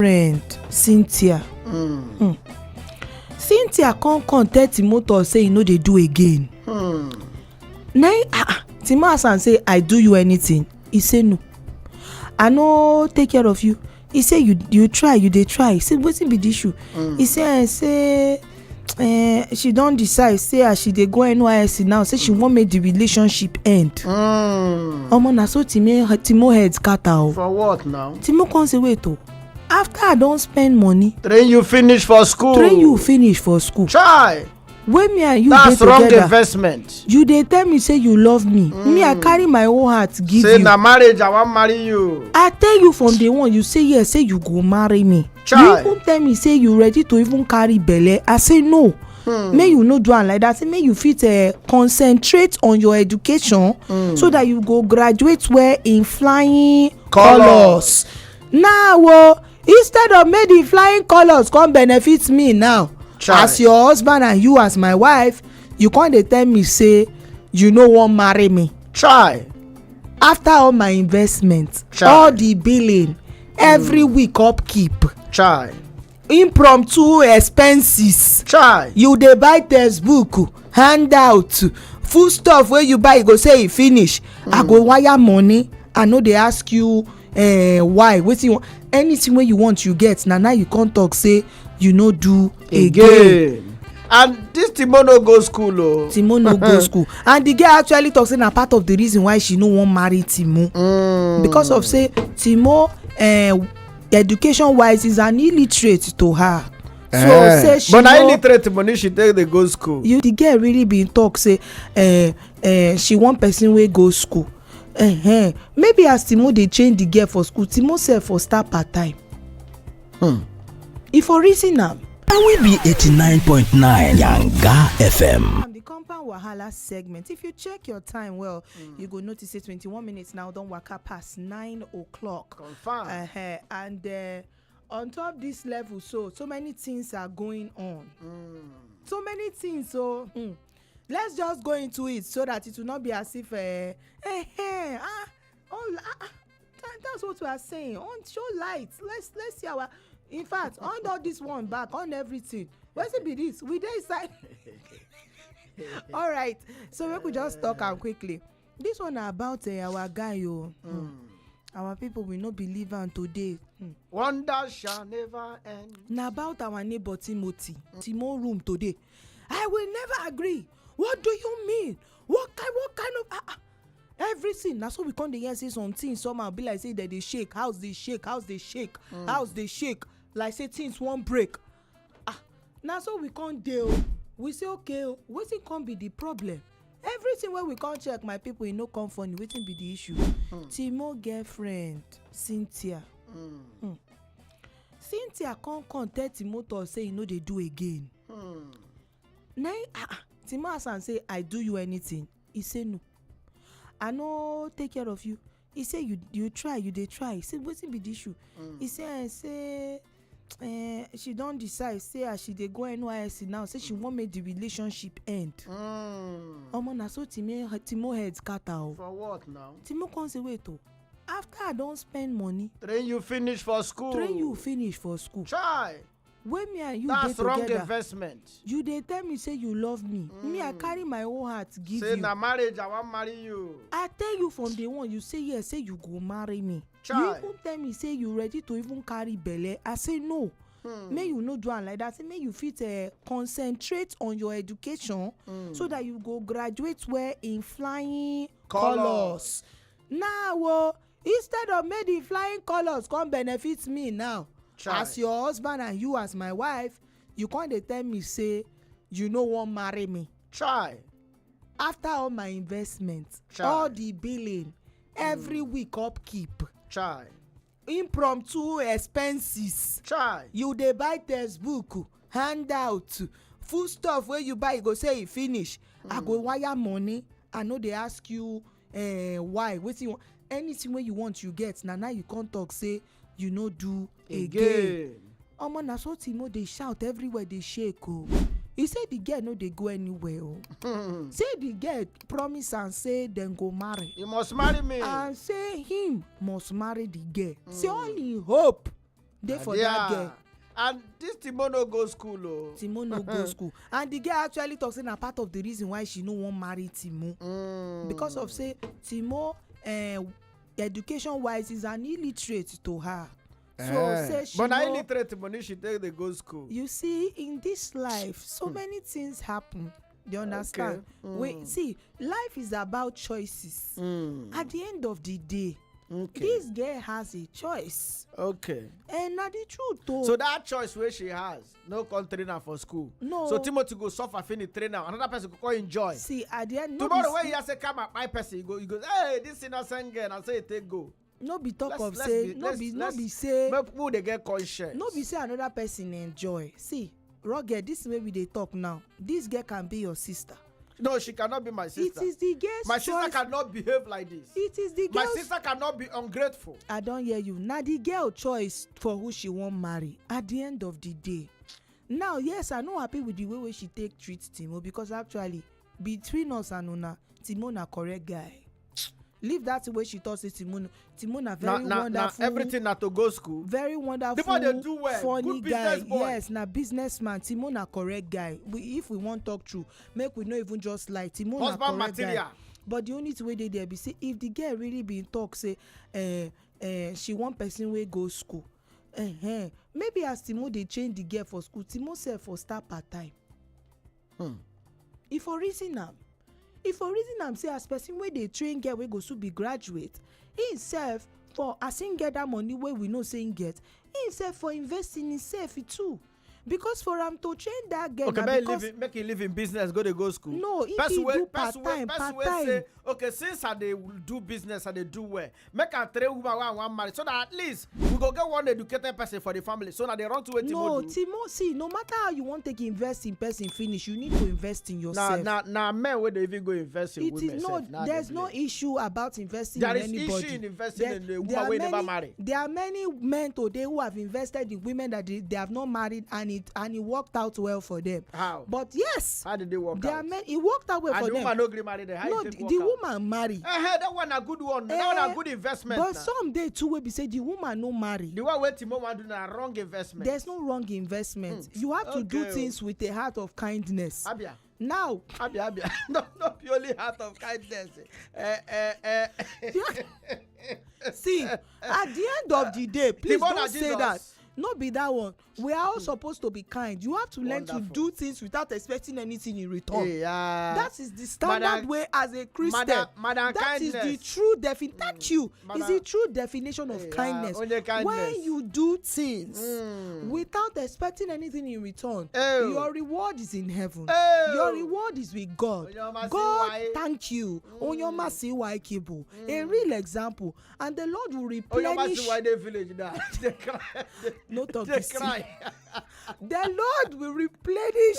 friend Cynthia. Cynthia come tell Timoto say you no dey do again. Now Timo ask am say I do you anything? He say no. I no take care of you. He say you try, you dey try. He say wetin be the issue? He say she don decide say as she dey go NYSC now, say she wan make the relationship end. Omo na so Timo head scatter o. For what now? Timo come say wait o, after I don spend money train you finish for school. Chai, when me and you dey together, that's wrong investment. You dey tell me say you love me. Me I carry my whole heart give you. Say na marriage I wan marry you. I tell you from day one, you say yes, say you go marry me. Chai. You even tell me say you ready to even carry belle. I say no. May you no do am like that. Say may you fit concentrate on your education so that you go graduate well in flying colors. Now instead of make the flying colors come benefit me now. Chai. As your husband and you as my wife, you come dey tell me say you no wan marry me. Chai. After all my investment, Chai. all the billing, every week upkeep, Chai. impromptu expenses, Chai. you dey buy textbook, handout, food stuff wey you buy you go say e finish. I go wire money. I no dey ask you why, wetin you want. Anything wey you want you get. Na now you come talk say you no do again. And this Timo no go school o. Timo no go school. And the girl actually talk say na part of the reason why she no wan marry Timo. Because of say Timo education wise is an illiterate to her. So say she, but na illiterate money she take dey go school. The girl really been talk say she want person wey go school. Maybe as Timo dey train the girl for school, Timo sef for start part time. If for reason am. We be 89.9 Yanga FM. On the compound Wahala segment, if you check your time well, you go notice say 21 minutes now don waka past 9 o'clock. Confirm. And on top this level, so many things are going on. So many things. So let's just go into it so that it will not be as if that's what we are saying. On show light. Let's see our. In fact, on all this one back, on everything. What's it be this? We dey inside. All right. So we could just talk am quickly. This one about our guy, our people will not believe am today. Wonder shall never end. Na about our neighbor Timothy. Timo room today. I will never agree. What do you mean? What kind of everything? Na so we come dey hear say something somehow be like say that they shake. House they shake. House they shake. Like say things won't break. Now so we can't deal. We say okay, wetin come be the problem? Everything where we can't check, my people, e no come funny. Wetin be the issue? Timo girlfriend Cynthia. Cynthia come tell Timoto say you no dey do again. Now Timo ask am say I do you anything? He say no. I no take care of you. He say you try, you dey try. He say wetin be the issue? He say she don decide say as she dey go NYSC now, say she wan make the relationship end. Omo na so Timo head scatter o. For what now? Timo come say wait o, after I don spend money train you finish for school. Chai. When me and you dey together, that's wrong investment. You dey tell me say you love me. Me I carry my whole heart give you. Say na marriage I wan marry you. I tell you from day one, you say yes, say you go marry me. Chai. You even tell me say you ready to even carry belle. I say no. May you no do am like that. Say may you fit concentrate on your education so that you go graduate well in flying colors. Now instead of make the flying colors come benefit me now. Chai. As your husband and you as my wife, you come dey tell me say you no wan marry me. Chai. After all my investment, Chai. all the billing, every week upkeep, Chai. impromptu expenses, Chai. you dey buy textbook, handout, food stuff wey you buy you go say e finish. I go wire money. I no dey ask you why, wetin you want. Anything wey you want you get. Na now you come talk say you no do again. Omo na so Timo dey shout everywhere, dey shake o. He say the girl no dey go anywhere o. Say the girl promise am say dem go marry. You must marry me. And say him must marry the girl. Say all him hope dey for that girl. And this Timo no go school o. Timo no go school, and the girl actually talk say na part of the reason why she no wan marry Timo. Because of say Timo education wise is an illiterate to her. So say she but na illiterate money she take dey go school. You see, in this life so many things happen. Do you understand? Wait, see, life is about choices. At the end of the day, this girl has a choice. And na the truth though. So that choice wey she has, no come train her for school. No. So Timothy go suffer finish train her, another person go come enjoy. See, at the end, tomorrow when he say come at my person, he goes, hey, this innocent girl, and say he take go. No be talk of say, no be say, people they get conscience. no be say another person enjoy. See, rugged, this way we dey talk now. This girl can be your sister. No, she cannot be my sister. It is the girl's my choice. sister cannot behave like this. It is the girl's. My sister cannot be ungrateful. I don't hear you. Now the girl choice for who she won't marry. At the end of the day, now yes, I no happy with the way she take treat Timo, because actually between us and Una, Timo na correct guy. Leave that way she thought say Timo na very wonderful. Everything na to go school. Very wonderful. People they do well. Funny Good guy. business boy. Yes, na businessman. Timo na correct guy. If we want talk true, make we no even just lie. Timo na correct material guy. But the only way they there be say if the girl really been talk say she want person wey go school. Maybe as Timo they change the girl for school, Timo self for start part time. If for reason am say as person wey dey train girl wey go soon be graduate, he himself for as him get that money wey we know say him get, he himself for invest in himself too. Because for am to train that girl, okay, make him live in business, go to go school. No, if he do part time. Say, okay, since I dey do business, I dey do well, make a train woman wey I wan marry, so that at least we go get one educated person for the family. So now they run to wait. No, Timo, see, no matter how you want to invest in person finish, you need to invest in yourself. Now men wey dey even go invest in women. It is not. There's no issue about investing in anybody. There is issue in investing in the woman wey never marry. There are many men today who have invested in women that they have not married, and it worked out well for them. How? But yes, how did they work there out? Are men, it worked out well and for the them. Woman no gree marry them. How no, the woman marry. That one a good one. That one a good investment. But someday too will be say the woman no marry. The one where Timo want to do na wrong investment. There's no wrong investment. You have to do things with a heart of kindness. Abia. Now. Abia. No purely heart of kindness. See, at the end of the day, please don't say that. No be that one. We are all supposed to be kind. You have to learn to do things without expecting anything in return. That is the standard way as a Christian. Madam that kindness. Is the true definition. Thank you. Is the true definition of kindness. When you do things without expecting anything in return, your reward is in heaven. Your reward is with God. God, thank you. A real example, and the Lord will replenish. No talk this thing. The Lord will replenish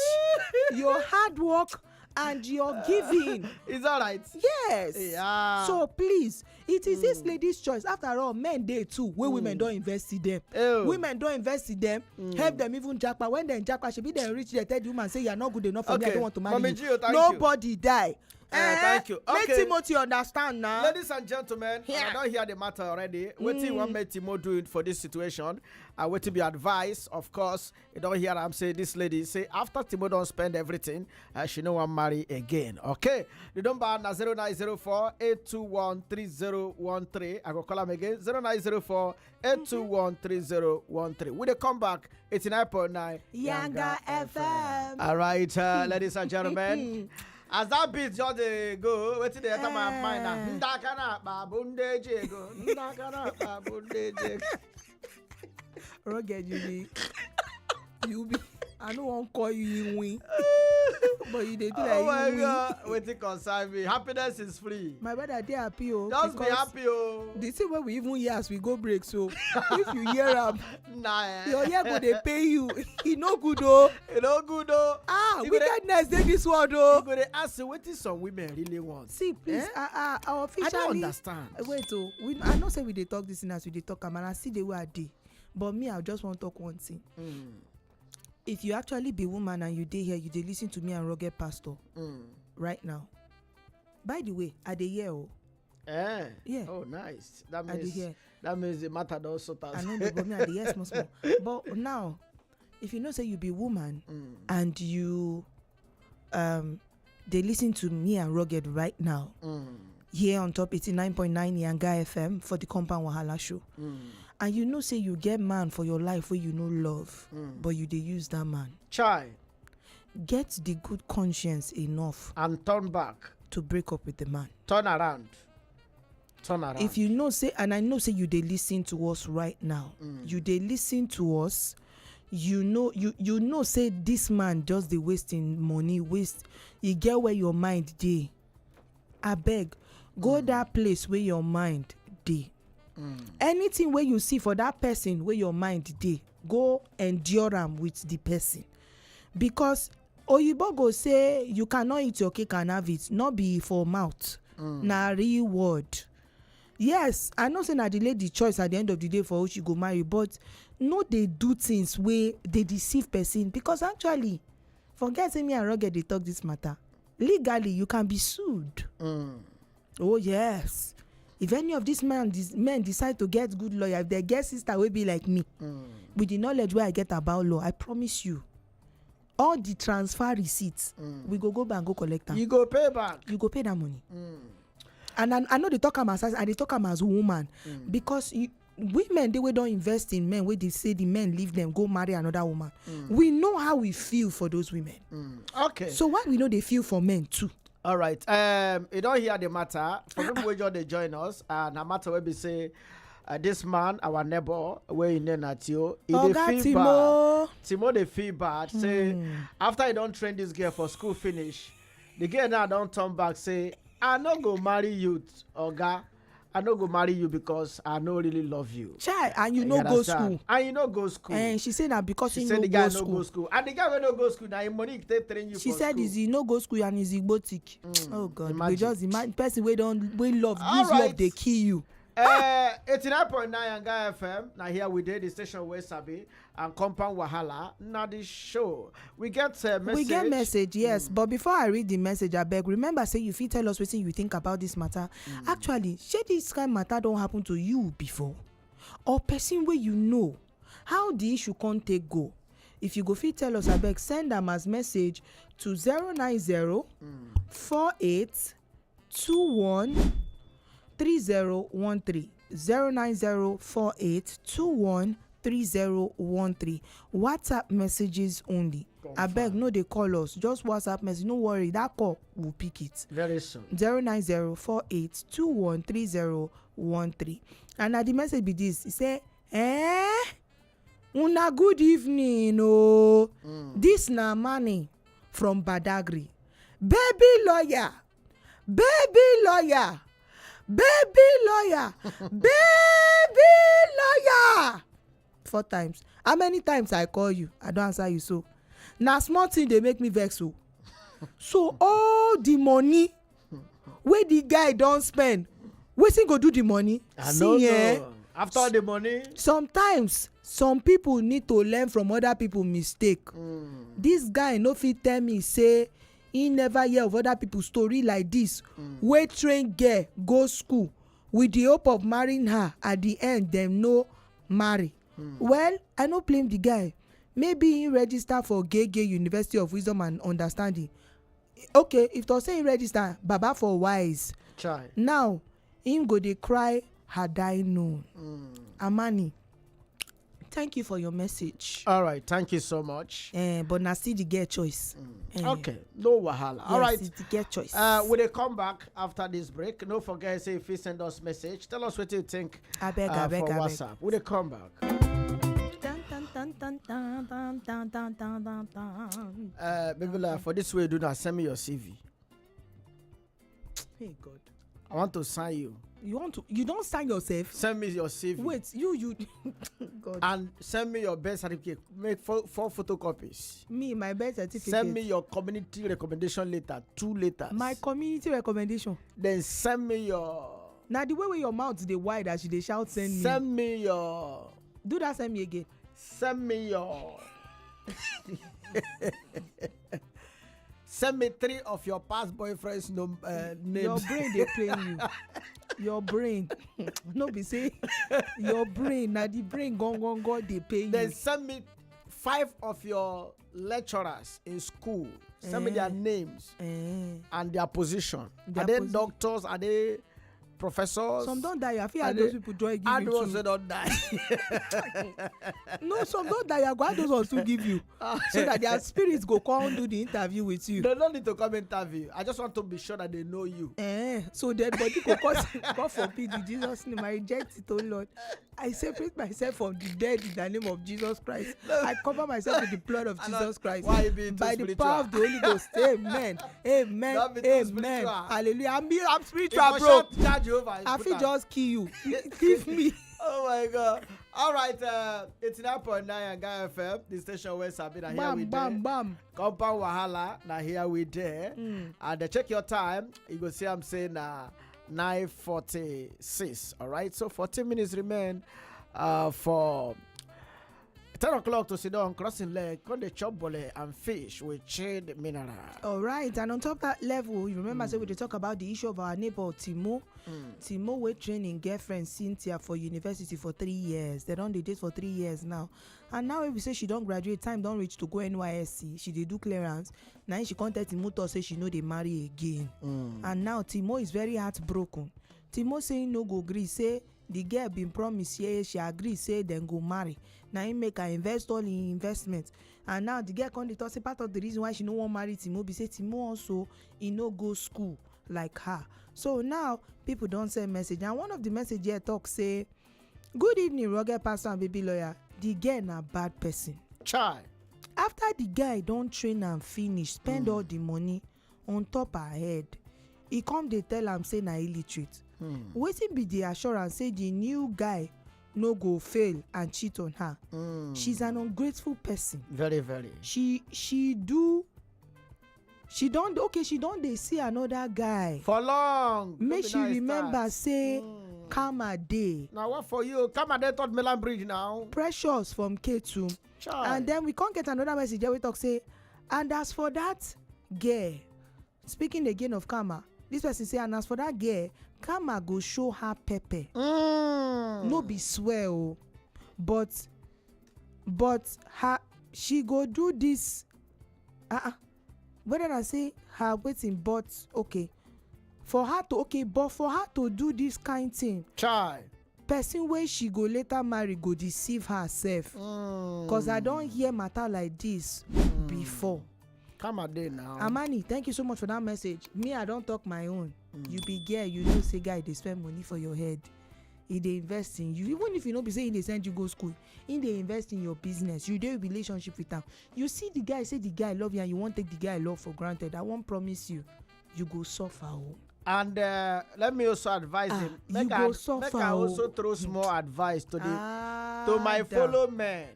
your hard work and your giving. It's all right. Yes. Yeah. So please, it is this lady's choice. After all, men dey too. Where women don't invest in them. Women don't invest in them. Help them even jackpot. When they jackpot, she be then reach the third woman say you are not good enough for me. I don't want to marry you. Nobody die. Thank you. Okay. Let Timothy understand now. Ladies and gentlemen, I don't hear the matter already. What do you want me Timo do for this situation? I want to be advised, of course. You don't hear I'm saying this lady say after Timo don't spend everything, she no want marry again. Okay. The number na 0904-821-3013. I go call him again. 0904-821-3013. When they come back, 89.9 Yanga FM. All right, ladies and gentlemen. As that beat just go, wait till they enter my mind now. Ndakana babunde jego, ndakana babunde jego. Rugged, you be. I don't want to call you win, but you did like oh my you God, wait till concern me. Happiness is free. My brother, they happy just be happy the same way we even hear as we go break. So if you hear your ear go they pay you. It no good though. It no good though. Wickedness they this one though. You go to ask what is some women really want. See, please, officially. I don't understand. Wait, I know say we dey talk this in as we dey talk, and I see the way I dey. But me, I just want to talk one thing. If you actually be woman and you dey here, you dey listen to me and rugged pastor right now. By the way, I dey hear Yeah. Oh, nice. I dey hear. That means the matter don't sort out. I know the me I dey hear small. But now, if you know say you be woman and you they listen to me and Rugged right now here on top 89.9 Yanga FM for the Compound Wahala show. And you know say you get man for your life where you know love, but you dey use that man. Try. Get the good conscience enough And turn back. to break up with the man. Turn around. Turn around. If you know say, and I know say you dey listen to us right now, you dey listen to us, you know say this man just dey wasting money, you get where your mind dey. Abeg, go that place where your mind dey. Anything where you see for that person where your mind dey, go endure am with the person. Because oyibo go say you cannot eat your cake and have it, not be for mouth, na real word. Yes, I know say na the lady choice at the end of the day for who she go marry, but no dey do things wey dey deceive person. Because actually, forget say me and Rugged dey talk this matter, legally you can be sued. Oh yes, if any of these men decide to get good lawyer, if they get sister wey be like me, with the knowledge wey I get about law, I promise you, all the transfer receipts, we go back and go collect them. You go pay back. You go pay that money. And I know they talk am as I dey talk am as woman, because women, they wey don invest in men wey dey say the men leave them go marry another woman. We know how we feel for those women. Okay. So why we know they feel for men too? All right. You don't hear the matter. For people who just join us, and no matter where we say, this man, our neighbor, where in Natio, he dey feel bad. Timo dey feel bad. Say after he don't train this girl for school finish, the girl now don't turn back. Say, I no go marry you, Oga. I no go marry you because I no really love you. Child, and you no go school. And you no go school. And she said that because she he said no the guy go no go school. And the guy will no go school. Now him money take train you. She for said school. is he no go school and is igbotic. Oh God, Imagine. we just imagine person we love, All use right. love, they kill you. 89.9 Yanga FM. Now here we did the station where Sabi and Compound Wahala. Now the show we get message. We get message, yes. But before I read the message, I beg, remember say you fit tell us what you think about this matter. Actually, shey this kind matter don't happen to you before, or person where you know how the issue can't take go. If you go fit tell us, I beg, send them as message to 090 48 21 3013 09048213013. WhatsApp messages only. I beg, no they call us, just WhatsApp message. No worry, that call will pick it very soon. 09048213013. And now the message be this, it say una good evening. This na money from Badagry. Baby lawyer, baby lawyer, lawyer 4 times. How many times I call you, I don't answer you? So now small thing they make me vex. So all the money where the guy don't spend, wetin go do the money? I know. After all the money, sometimes some people need to learn from other people mistake. This guy no fit tell me say he never hear of other people story like this. Wey train girl go school with the hope of marrying her, at the end dem no marry. Well, I no blame the guy. Maybe he register for Gege University of Wisdom and Understanding. Okay, if to say he register Baba for Wise, now him go dey cry had I known. Amani, thank you for your message. All right, thank you so much. But na still the girl choice. Okay, no wahala. Yes, All right, it's the girl choice. we dey come back after this break. No forget, say if you send us message, tell us what you think. I beg. For WhatsApp. We dey come back. Baby, for this way, do not send me your CV. Hey God, I want to sign you. You don't sign yourself? Send me your CV. Wait, you God. And send me your birth certificate. Make 4 photocopies. Me, my birth certificate. Send me your community recommendation letter, 2 letters. My community recommendation. Then send me your. Now the way where your mouth dey wide as you dey shout, send me. Send me your. Do that, send me again. Send me your. Send me 3 of your past boyfriends' names. Your brain dey playing you. your brain no be say your brain na the brain gone dey pay you. Then send me 5 of your lecturers in school. Send me their names and their position. Are they doctors? Are they professors? Some don't die. I feel like those people don't give you. And those that don't die. No, some don't die. I go those ones to give you, so that their spirits go come do the interview with you. They don't need to come interview. I just want to be sure that they know you. So dead body go cause God forbid in Jesus' name. I reject it, oh Lord. I separate myself from the dead in the name of Jesus Christ. I cover myself with the blood of Jesus Christ. Why you being by spiritual? The power of the Holy Ghost. Amen. Amen. Amen. Hallelujah. I'm spiritual, bro. I feel just kill you. Give me. Oh my God. All right. 89.9 Yanga FM, the station where Sabina here we bam. Compound Wahala. Now here we there. And check your time. You go see I'm saying 9:46. All right. So 14 minutes remain for 10 o'clock to sit down, crossing leg, con the chop bole and fish with chilled mineral. All right, and on top that level, you remember say we talk about the issue of our neighbor Timo. Timo we training girlfriend Cynthia for university for 3 years. They don't date for 3 years now. And now if we say she don't graduate, time don't reach to go NYSC. She did do clearance. Now she contact Timo to say she know they marry again. And now Timo is very heartbroken. Timo saying no go agree, say the girl been promised here, she agree, say then go marry. Now he make her invest all in investment. And now the girl come to say part of the reason why she no want marry Timo be say Timo also he no go school like her. So now people don't send message. And one of the message here talk say, good evening, rugged pastor and baby lawyer. The girl na bad person. Child. After the guy don't train and finish, spend all the money on top her head. He come they tell am say na illiterate. Wetin be the assurance say the new guy no go fail and cheat on her? She's an ungrateful person. Very, very. She don't dey see another guy For long. make she remember say karma dey. Now what for you? Karma dey third Milan Bridge now. Precious from K2. And then we can't get another message there we talk say, and as for that girl, speaking again of karma, this person say, and as for that girl, karma go show her pepper. No be swear o, but her she go do this. Whether I say her waiting, but okay, for her to do this kind thing, Child. person wey she go later marry go deceive herself. Cause I don hear matter like this before. Karma dey now. Amani, thank you so much for that message. Me, I don't talk my own. You be girl, you know say guy they spend money for your head. He dey invest in you. Even if you know be say he dey send you go school, he dey invest in your business. You dey relationship with am. You see the guy say the guy love you and you won't take the guy love for granted. I won't promise you, you go suffer. And let me also advise him. Make I also throw small advice to my fellow men.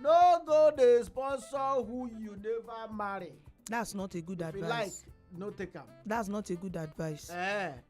No go dey sponsor who you never marry. That's not a good If advice. you like, no take am. That's not a good advice.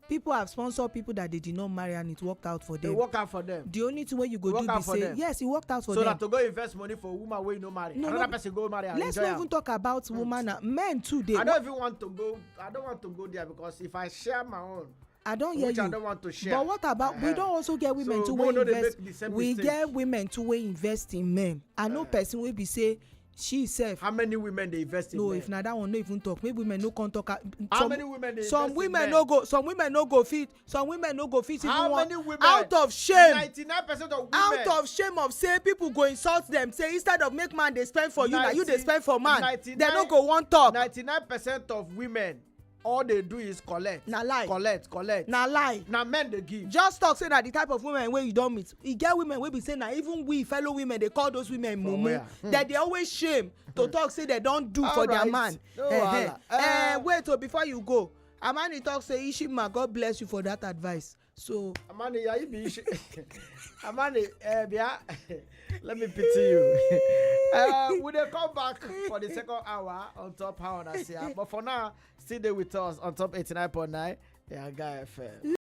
People have sponsored people that they did not marry and it worked out for them. It work out for them. The only thing where you go do be say, yes, it worked out for so them. that to go invest money for a woman wey you no marry. Another person go marry and let's enjoy not even talk about woman and men too. I don't want to go there because if I share my own, I don't hear which you. I don't want to share. But what about we don't also get women to invest? We get women to invest in men. I know person will be say she self. How many women they invest in? No, men? if not that one, no even talk. Maybe women no can talk. How many women they some invest women in no go. Some women no go fit. Some women no go fit. How many women? Out of shame. 99% of women. Out of shame of say people go insult them. Say instead of make man they spend for you, now you they spend for man. They no go one talk. 99% of women. All they do is collect. Na lie. Collect. Na lie. Na men they give. Just talk say that the type of women where you don't meet. You get women wey be say na even we fellow women they call those women mumu. That they always shame to talk say they don't do for their man. Wait till before you go. Amani talk say Ishima, God bless you for that advice. So Amani, yeah, you be Amani, let me pity you. We will come back for the second hour on top How on Asia. But for now, stay there with us on top 89.9 Yanga FM.